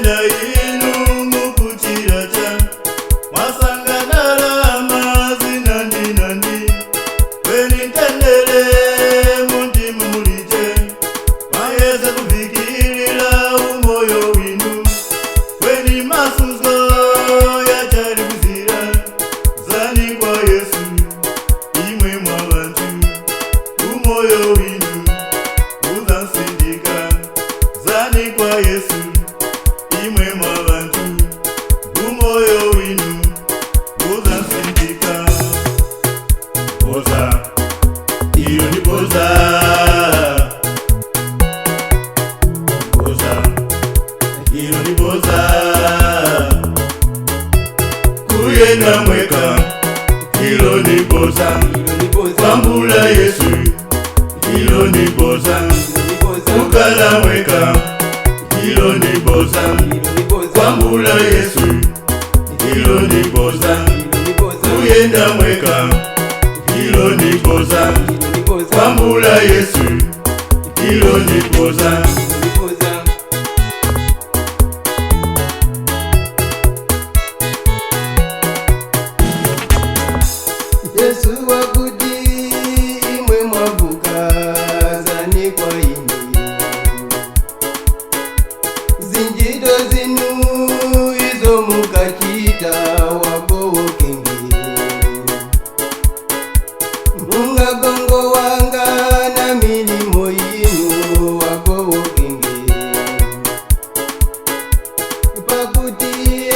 Kuyenda inu mukuchiracha Masanganara mazina nandi Weni tendere mundi mumulije Mayeza kufikirira umoyo winu Weni masuzo ya jari kuzira Zani kwa Yesu imwe mwabantu Umoyo winu uzansindika Zani kwa Yesu imwe mwabantu Umoyo winu uzansindika Boza, iyo ni boza Boza, iyo ni boza Kuyenda mweka, iyo ni boza Kwambula Yesu, iyo ni boza Kukala mweka, iyo ni boza Kwambula Yesu, iyo ni boza Kuyenda mweka, iyo ni boza Kwambula Yesu, iyo ni boza Yesu wakuti imwe mwavuka zani kwa indi Zinjito zinu izo mukachita wakowo kengi Munga gongo wanga na milimo yinu wakowo kengi Pakutiye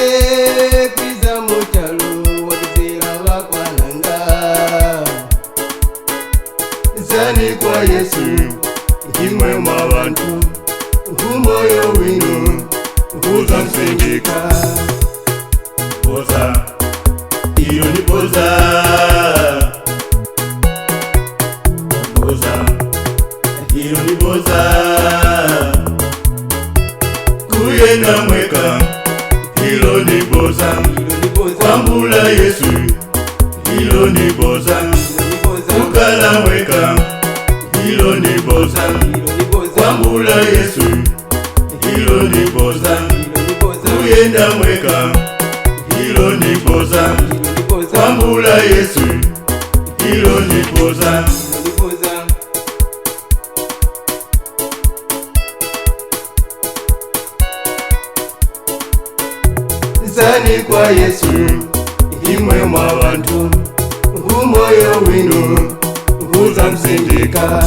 kwiza mutalo wakizira wakwananga Zani kwa Yesu imwe mwabantu Umoyo winu uzansindika Boza, iyo ni boza Boza, iyo ni boza Kuyenda mweka, iyo ni boza Kwambula Yesu, iyo ni boza Kukala mweka, iyo ni boza Kwambula Yesu, iyo ni boza Kuyenda mweka, iyo ni boza Kwambula Yesu, iyo ni boza Zani kwa Yesu imwe mwabantu Umoyo winu uzansindika